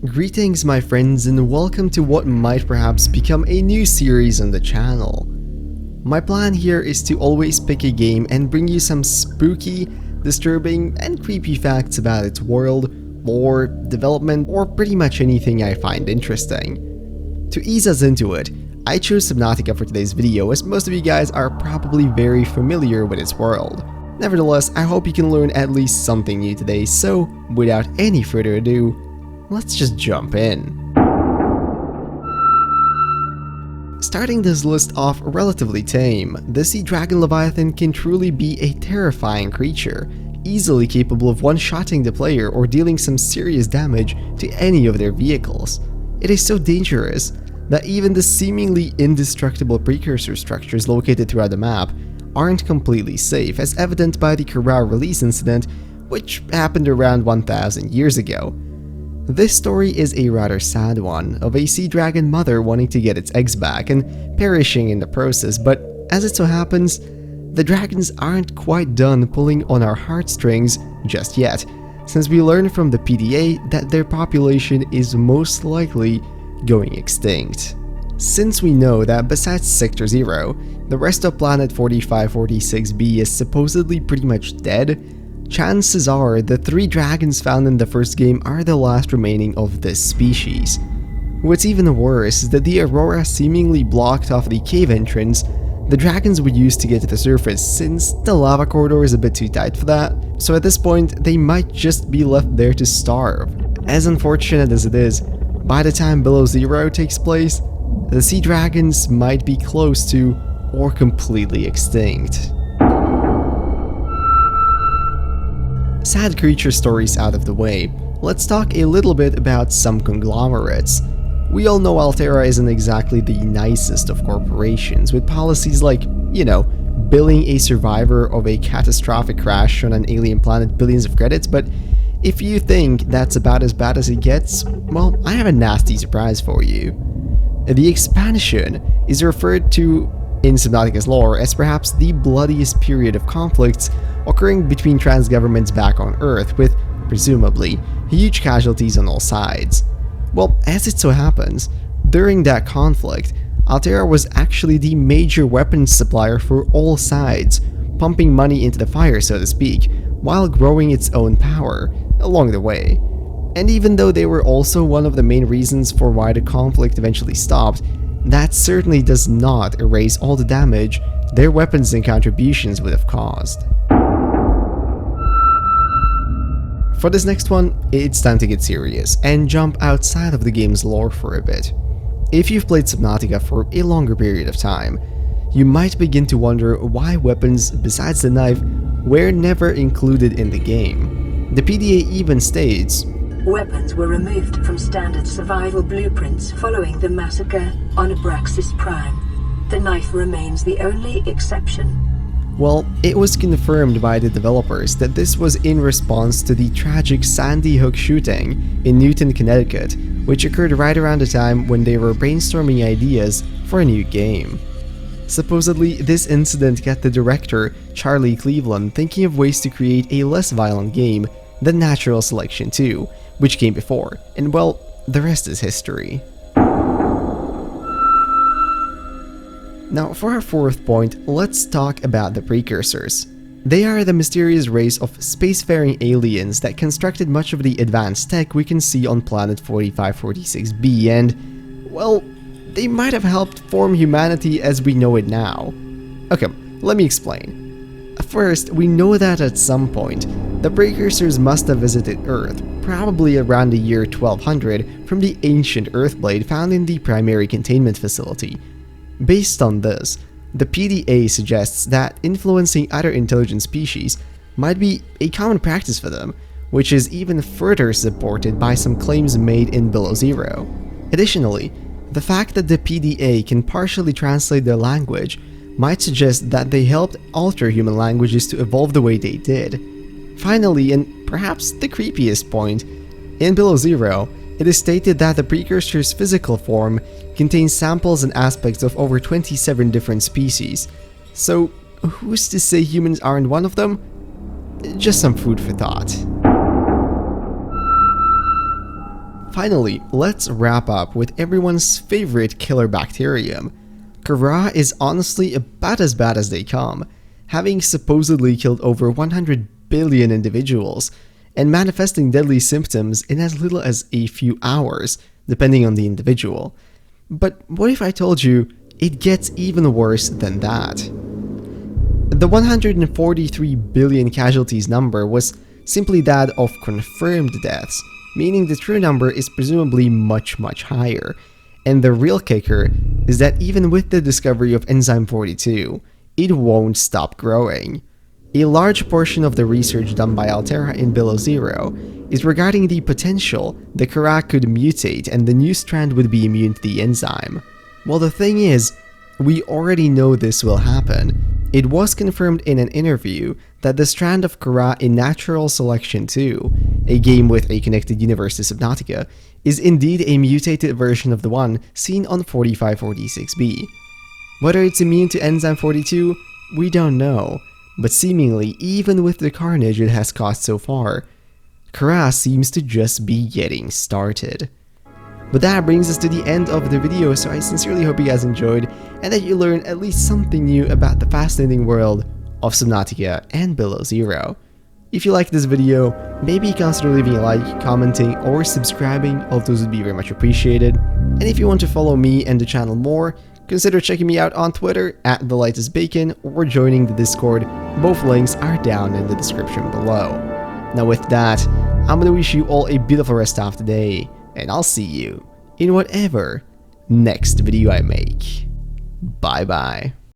Greetings my friends and welcome to what might perhaps become a new series on the channel. My plan here is to always pick a game and bring you some spooky, disturbing, and creepy facts about its world, lore, development, or pretty much anything I find interesting. To ease us into it, I chose Subnautica for today's video as most of you guys are probably very familiar with its world. Nevertheless, I hope you can learn at least something new today, so without any further ado, let's just jump in. Starting this list off relatively tame, the sea dragon leviathan can truly be a terrifying creature, easily capable of one-shotting the player or dealing some serious damage to any of their vehicles. It is so dangerous that even the seemingly indestructible precursor structures located throughout the map aren't completely safe, as evident by the Corral release incident, which happened around 1000 years ago. This story is a rather sad one, of a sea dragon mother wanting to get its eggs back and perishing in the process, but as it so happens, the dragons aren't quite done pulling on our heartstrings just yet, since we learned from the PDA that their population is most likely going extinct. Since we know that besides Sector 0, the rest of Planet 4546b is supposedly pretty much dead, chances are the 3 dragons found in the first game are the last remaining of this species. What's even worse is that the Aurora seemingly blocked off the cave entrance the dragons would use to get to the surface, since the lava corridor is a bit too tight for that, so at this point they might just be left there to starve. As unfortunate as it is, by the time Below Zero takes place, the sea dragons might be close to or completely extinct. Sad creature stories out of the way, let's talk a little bit about some conglomerates. We all know Altera isn't exactly the nicest of corporations, with policies like, billing a survivor of a catastrophic crash on an alien planet billions of credits, but if you think that's about as bad as it gets, well, I have a nasty surprise for you. The expansion is referred to in Subnautica's lore as perhaps the bloodiest period of conflicts occurring between trans governments back on Earth, with, presumably, huge casualties on all sides. Well, as it so happens, during that conflict, Altera was actually the major weapons supplier for all sides, pumping money into the fire, so to speak, while growing its own power along the way. And even though they were also one of the main reasons for why the conflict eventually stopped, that certainly does not erase all the damage their weapons and contributions would have caused. For this next one, it's time to get serious and jump outside of the game's lore for a bit. If you've played Subnautica for a longer period of time, you might begin to wonder why weapons besides the knife were never included in the game. The PDA even states, "Weapons were removed from standard survival blueprints following the massacre on Abraxas Prime. The knife remains the only exception." Well, it was confirmed by the developers that this was in response to the tragic Sandy Hook shooting in Newton, Connecticut, which occurred right around the time when they were brainstorming ideas for a new game. Supposedly, this incident got the director, Charlie Cleveland, thinking of ways to create a less violent game than Natural Selection 2, which came before, and well, the rest is history. Now, for our fourth point, let's talk about the Precursors. They are the mysterious race of spacefaring aliens that constructed much of the advanced tech we can see on Planet 4546b, and, well, they might have helped form humanity as we know it now. Okay, let me explain. First, we know that at some point, the Precursors must have visited Earth, probably around the year 1200, from the ancient Earthblade found in the primary containment facility. Based on this, the PDA suggests that influencing other intelligent species might be a common practice for them, which is even further supported by some claims made in Below Zero. Additionally, the fact that the PDA can partially translate their language might suggest that they helped alter human languages to evolve the way they did. Finally, and perhaps the creepiest point, in Below Zero, it is stated that the Precursor's physical form contains samples and aspects of over 27 different species. So, who's to say humans aren't one of them? Just some food for thought. Finally, let's wrap up with everyone's favorite killer bacterium. Kara is honestly about as bad as they come, having supposedly killed over 100 billion individuals, and manifesting deadly symptoms in as little as a few hours, depending on the individual. But what if I told you it gets even worse than that? The 143 billion casualties number was simply that of confirmed deaths, meaning the true number is presumably much higher. And the real kicker is that even with the discovery of Enzyme 42, it won't stop growing. A large portion of the research done by Altera in Below Zero is regarding the potential the Kara could mutate and the new strand would be immune to the enzyme. Well, the thing is, we already know this will happen. It was confirmed in an interview that the strand of Kara in Natural Selection 2, a game with a connected universe to Subnautica, is indeed a mutated version of the one seen on 4546b. Whether it's immune to Enzyme 42, we don't know, but seemingly even with the carnage it has caused so far, Kara seems to just be getting started. But that brings us to the end of the video, so I sincerely hope you guys enjoyed and that you learned at least something new about the fascinating world of Subnautica and Below Zero. If you liked this video, maybe consider leaving a like, commenting, or subscribing, all those would be very much appreciated. And if you want to follow me and the channel more, consider checking me out on Twitter at TheLightIsBacon or joining the Discord. Both links are down in the description below. Now with that, I'm gonna wish you all a beautiful rest of the day, and I'll see you in whatever next video I make. Bye bye.